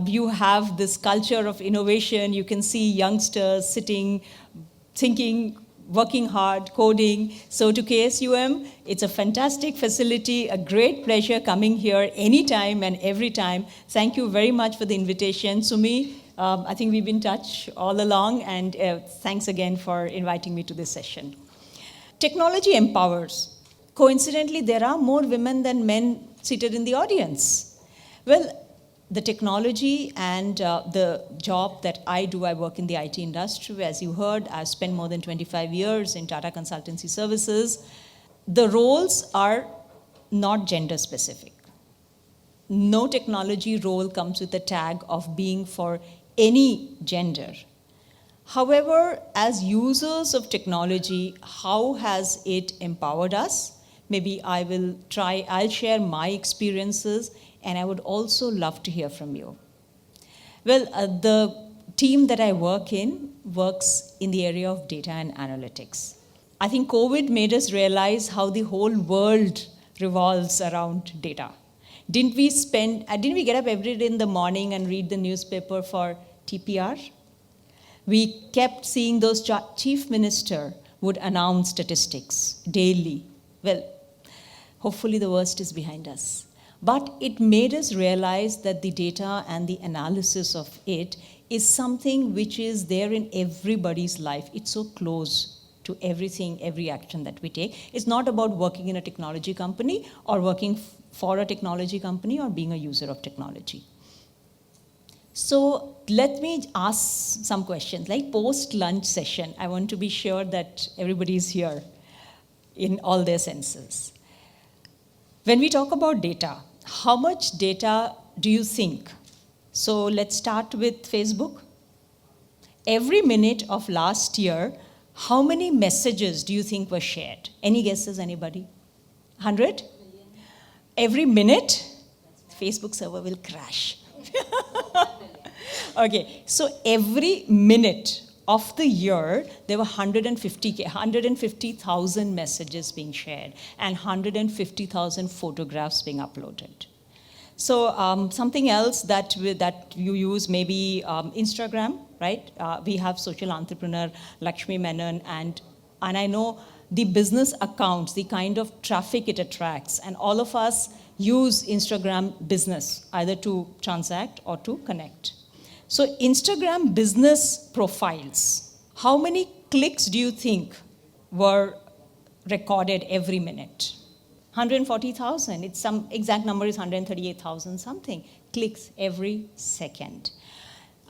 You have this culture of innovation. You can see youngsters sitting, thinking, working hard, coding. So to KSUM, it's a fantastic facility, a great pleasure coming here anytime and every time. Thank you very much for the invitation. Sumi, I think we've been in touch all along, and thanks again for inviting me to this session. Technology empowers. Coincidentally, there are more women than men seated in the audience. Well, the technology and the job that I do, I work in the IT industry. As you heard, I've spent more than 25 years in Tata Consultancy Services. The roles are not gender specific. No technology role comes with a tag of being for any gender. However, as users of technology, how has it empowered us? Maybe I'll share my experiences, and I would also love to hear from you. Well, the team that I work in works in the area of data and analytics. I think COVID made us realize how the whole world revolves around data. Didn't we get up every day in the morning and read the newspaper for TPR? We kept seeing those chief minister would announce statistics daily. Well, hopefully the worst is behind us. But it made us realize that the data and the analysis of it is something which is there in everybody's life. It's so close to everything, every action that we take. It's not about working in a technology company or working for a technology company or being a user of technology. So let me ask some questions. Like post-lunch session, I want to be sure that everybody is here in all their senses. When we talk about data, how much data do you think? So let's start with Facebook. Every minute of last year, how many messages do you think were shared? Any guesses, anybody? 100? Every minute? Facebook server will crash. Okay, so every minute of the year, there were 150,000 messages being shared and 150,000 photographs being uploaded. So something else that you use, maybe Instagram, right? We have social entrepreneur Lakshmi Menon, and I know the business accounts, the kind of traffic it attracts, and all of us use Instagram business, either to transact or to connect. So Instagram business profiles, how many clicks do you think were recorded every minute? 140,000. It's some exact number is 138,000 something clicks every second.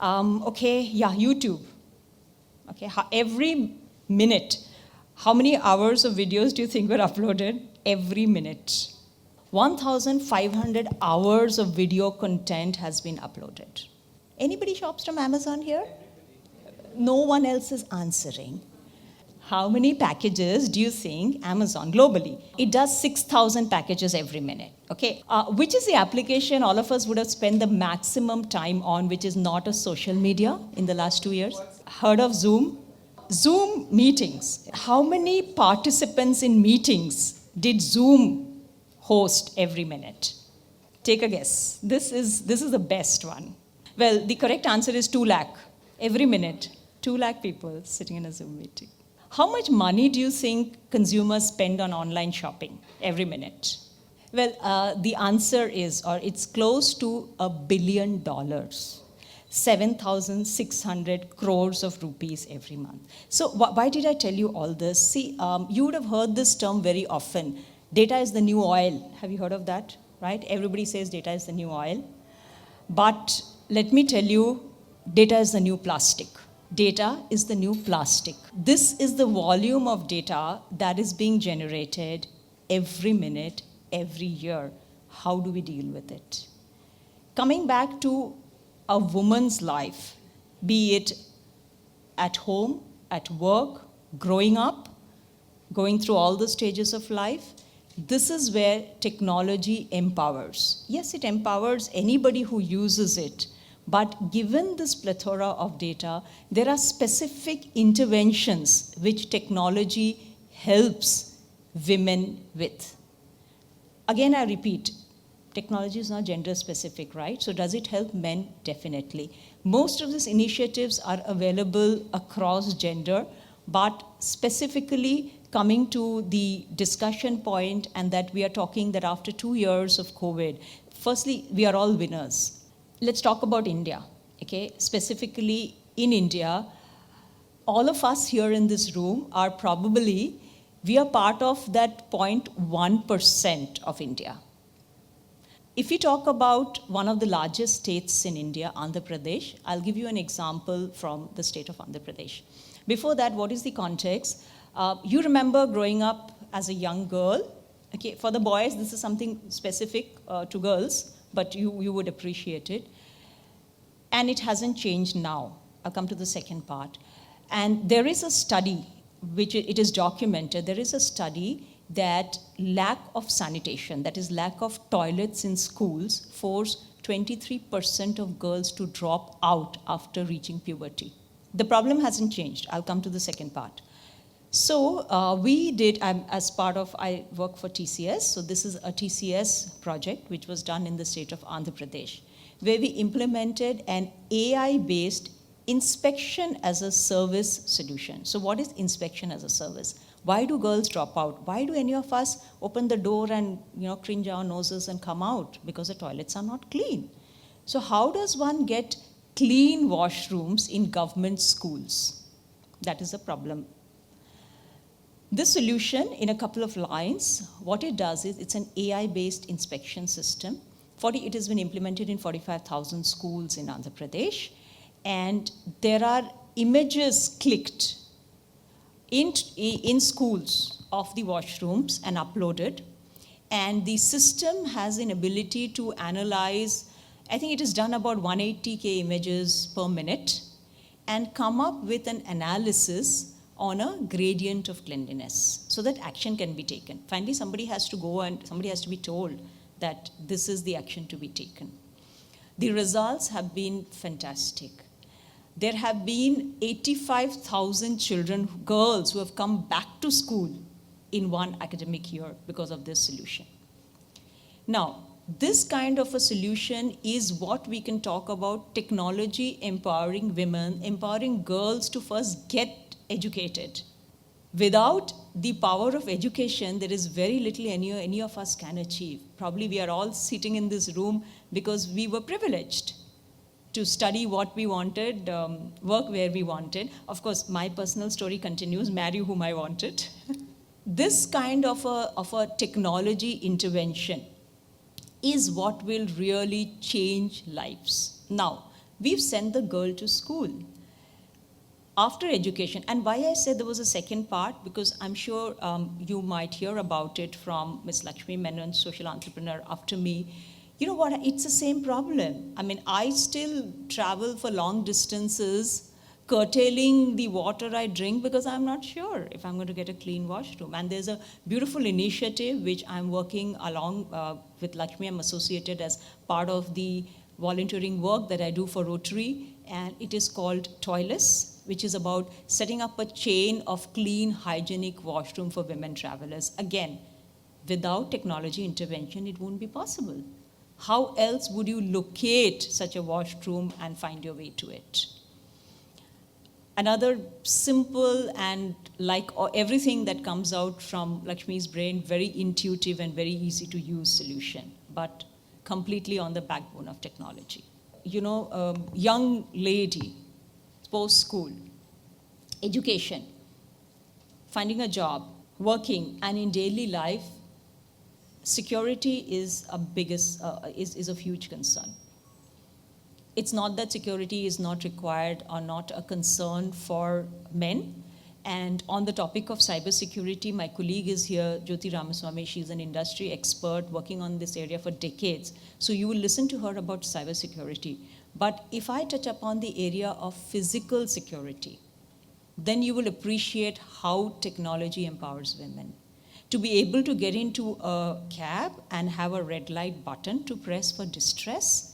YouTube. Okay, every minute, how many hours of videos do you think were uploaded every minute? 1,500 hours of video content has been uploaded. Anybody shops from Amazon here? No one else is answering. How many packages do you think Amazon globally? It does 6,000 packages every minute, okay? Which is the application all of us would have spent the maximum time on, which is not a social media in the last 2 years? Heard of Zoom? Zoom meetings. How many participants in meetings did Zoom host every minute? Take a guess. This is the best one. Well, the correct answer is 2 lakh every minute. 2 lakh people sitting in a Zoom meeting. How much money do you think consumers spend on online shopping every minute? Well, the answer is, or it's close to $1 billion. 7,600 crores of rupees every month. So why did I tell you all this? See, you would have heard this term very often. Data is the new oil. Have you heard of that? Right? Everybody says data is the new oil. But let me tell you, data is the new plastic. Data is the new plastic. This is the volume of data that is being generated every minute, every year. How do we deal with it? Coming back to a woman's life, be it at home, at work, growing up, going through all the stages of life, this is where technology empowers. Yes, it empowers anybody who uses it. But given this plethora of data, there are specific interventions which technology helps women with. Again, I repeat, technology is not gender specific, right? So does it help men? Definitely. Most of these initiatives are available across gender, but specifically coming to the discussion point, and that we are talking that after 2 years of COVID, firstly, we are all winners. Let's talk about India, okay? Specifically in India, all of us here in this room are probably, we are part of that 0.1% of India. If we talk about one of the largest states in India, Andhra Pradesh, I'll give you an example from the state of Andhra Pradesh. Before that, what is the context? You remember growing up as a young girl. Okay, for the boys, this is something specific to girls, but you would appreciate it. And it hasn't changed now. I'll come to the second part. And there is a study, which it is documented, there is a study that lack of sanitation, that is lack of toilets in schools, force 23% of girls to drop out after reaching puberty. The problem hasn't changed. I'll come to the second part. So we did, as part of, I work for TCS, so this is a TCS project which was done in the state of Andhra Pradesh, where we implemented an AI-based inspection as a service solution. So what is inspection as a service? Why do girls drop out? Why do any of us open the door and cringe our noses and come out? Because the toilets are not clean. So how does one get clean washrooms in government schools? That is a problem. This solution, in a couple of lines, what it does is it's an AI-based inspection system. It has been implemented in 45,000 schools in Andhra Pradesh. And there are images clicked in schools of the washrooms and uploaded. And the system has an ability to analyze, I think it is done about 180K images per minute, and come up with an analysis on a gradient of cleanliness so that action can be taken. Finally, somebody has to go and somebody has to be told that this is the action to be taken. The results have been fantastic. There have been 85,000 children, girls, who have come back to school in one academic year because of this solution. Now, this kind of a solution is what we can talk about technology empowering women, empowering girls to first get educated. Without the power of education, there is very little any of us can achieve. Probably we are all sitting in this room because we were privileged to study what we wanted, work where we wanted. Of course, my personal story continues, marry whom I wanted. This kind of a technology intervention is what will really change lives. Now, we've sent the girl to school. After education, and why I said there was a second part, because I'm sure you might hear about it from Ms. Lakshmi Menon, social entrepreneur after me. You know what, it's the same problem. I mean, I still travel for long distances, curtailing the water I drink because I'm not sure if I'm going to get a clean washroom. And there's a beautiful initiative which I'm working along with Lakshmi. I'm associated as part of the volunteering work that I do for Rotary, and it is called Toilets, which is about setting up a chain of clean, hygienic washroom for women travelers. Again, without technology intervention, it won't be possible. How else would you locate such a washroom and find your way to it? Another simple and like everything that comes out from Lakshmi's brain, very intuitive and very easy to use solution, but completely on the backbone of technology. Young lady, post-school, education, finding a job, working, and in daily life, security is a huge concern. It's not that security is not required or not a concern for men. And on the topic of cybersecurity, my colleague is here, Jyoti Ramaswamy. She's an industry expert working on this area for decades. So you will listen to her about cybersecurity. But if I touch upon the area of physical security, then you will appreciate how technology empowers women. To be able to get into a cab and have a red light button to press for distress,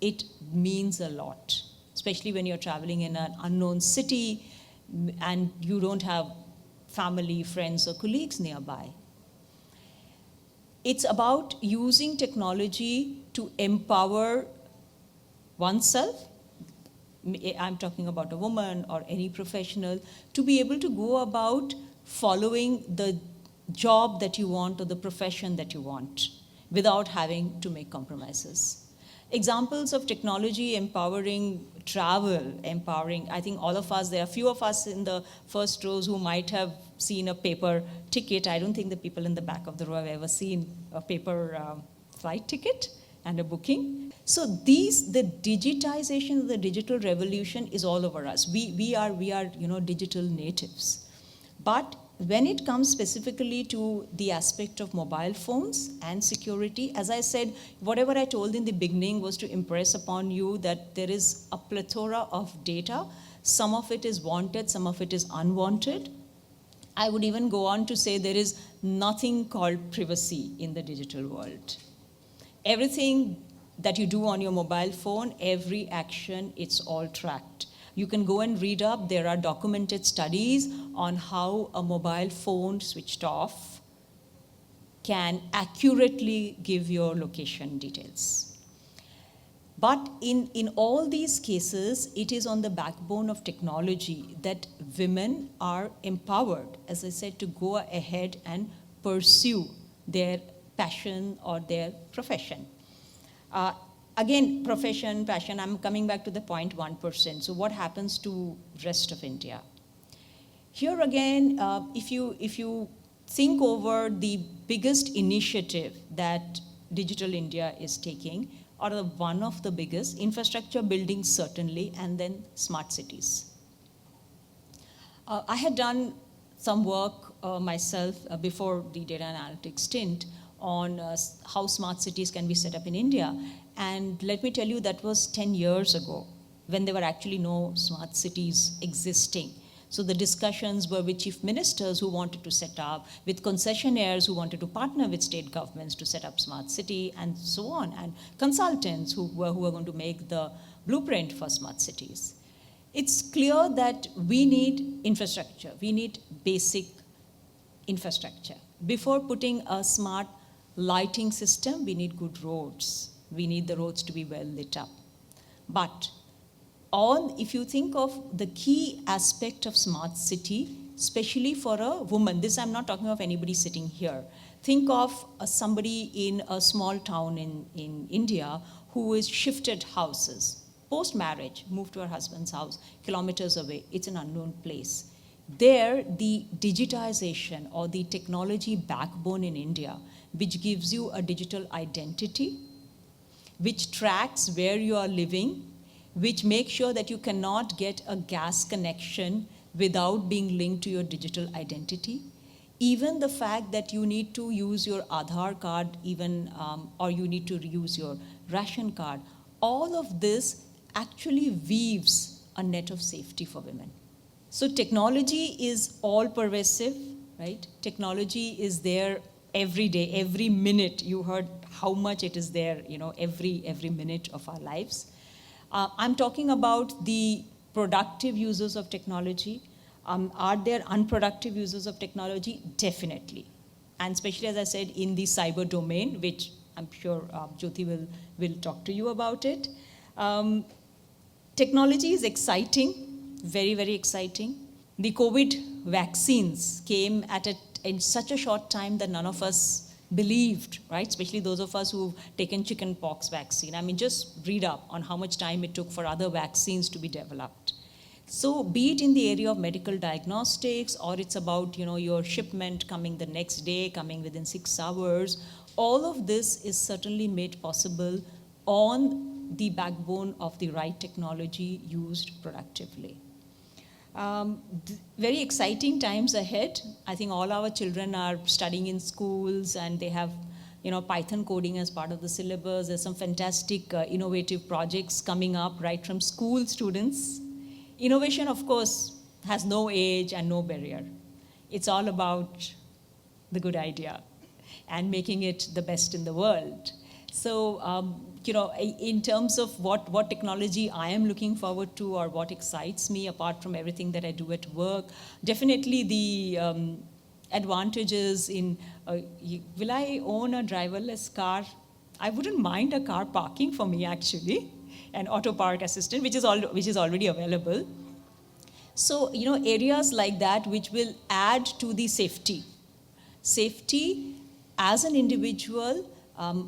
it means a lot, especially when you're traveling in an unknown city and you don't have family, friends, or colleagues nearby. It's about using technology to empower oneself. I'm talking about a woman or any professional, to be able to go about following the job that you want or the profession that you want without having to make compromises. Examples of technology empowering travel, empowering, I think all of us, there are few of us in the first rows who might have seen a paper ticket. I don't think the people in the back of the row have ever seen a paper flight ticket and a booking. So the digitization of the digital revolution is all over us. We are digital natives. But when it comes specifically to the aspect of mobile phones and security, as I said, whatever I told in the beginning was to impress upon you that there is a plethora of data. Some of it is wanted, some of it is unwanted. I would even go on to say there is nothing called privacy in the digital world. Everything that you do on your mobile phone, every action, it's all tracked. You can go and read up. There are documented studies on how a mobile phone switched off can accurately give your location details. But in all these cases, it is on the backbone of technology that women are empowered, as I said, to go ahead and pursue their passion or their profession. Again, profession, passion, I'm coming back to the 0.1%. So what happens to rest of India? Here again, if you think over the biggest initiative that Digital India is taking, or one of the biggest, infrastructure building certainly, and then smart cities. I had done some work myself before the data analytics stint on how smart cities can be set up in India. And let me tell you, that was 10 years ago when there were actually no smart cities existing. So the discussions were with chief ministers who wanted to set up, with concessionaires who wanted to partner with state governments to set up smart city, and so on, and consultants who were going to make the blueprint for smart cities. It's clear that we need infrastructure. We need basic infrastructure. Before putting a smart lighting system, we need good roads. We need the roads to be well lit up. But if you think of the key aspect of smart city, especially for a woman, this I'm not talking of anybody sitting here. Think of somebody in a small town in India who is shifted houses. Post-marriage, moved to her husband's house, kilometers away. It's an unknown place. There, the digitization or the technology backbone in India, which gives you a digital identity, which tracks where you are living, which makes sure that you cannot get a gas connection without being linked to your digital identity. Even the fact that you need to use your Aadhaar card, or you need to use your ration card, all of this actually weaves a net of safety for women. So technology is all pervasive, right? Technology is there every day, every minute. You heard how much it is there, every minute of our lives. I'm talking about the productive users of technology. Are there unproductive users of technology? Definitely. And especially, as I said, in the cyber domain, which I'm sure Jyoti will talk to you about it. Technology is exciting, very, very exciting. The COVID vaccines came in such a short time that none of us believed, right? Especially those of us who've taken chickenpox vaccine. I mean, just read up on how much time it took for other vaccines to be developed. So be it in the area of medical diagnostics, or it's about your shipment coming the next day, coming within 6 hours, all of this is certainly made possible on the backbone of the right technology used productively. Very exciting times ahead. I think all our children are studying in schools and they have Python coding as part of the syllabus. There's some fantastic innovative projects coming up right from school students. Innovation, of course, has no age and no barrier. It's all about the good idea and making it the best in the world. So, in terms of what technology I am looking forward to, or what excites me apart from everything that I do at work, definitely the advantages in, will I own a driverless car? I wouldn't mind a car parking for me, actually, an auto park assistant, which is already available. So, areas like that which will add to the safety. Safety as an individual,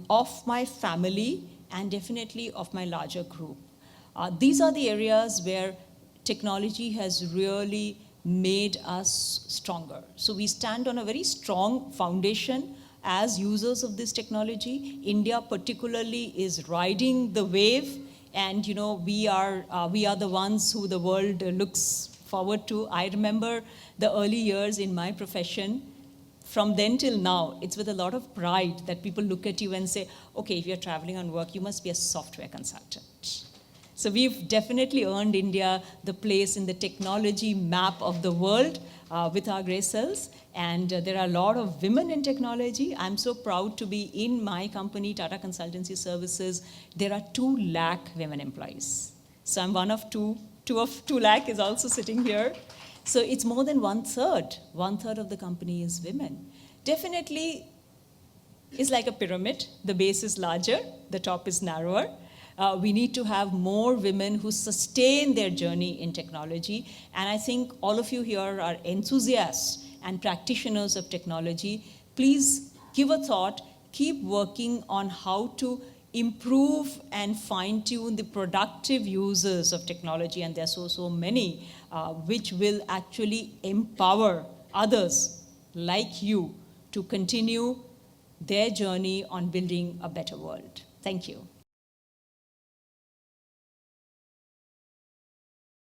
of my family, and definitely of my larger group. These are the areas where technology has really made us stronger. So we stand on a very strong foundation as users of this technology. India particularly is riding the wave, and we are the ones who the world looks forward to. I remember the early years in my profession. From then till now, it's with a lot of pride that people look at you and say, okay, if you're traveling on work, you must be a software consultant. So we've definitely earned India the place in the technology map of the world with our Grey Cells. And there are a lot of women in technology. I'm so proud to be in my company, Tata Consultancy Services. There are 2 lakh women employees. So I'm one of 2. 2 of 2 lakh is also sitting here. So it's more than 1/3. 1/3 of the company is women. Definitely, it's like a pyramid. The base is larger, the top is narrower. We need to have more women who sustain their journey in technology. And I think all of you here are enthusiasts and practitioners of technology. Please give a thought, keep working on how to improve and fine-tune the productive uses of technology, and there are so many, which will actually empower others like you to continue their journey on building a better world. Thank you.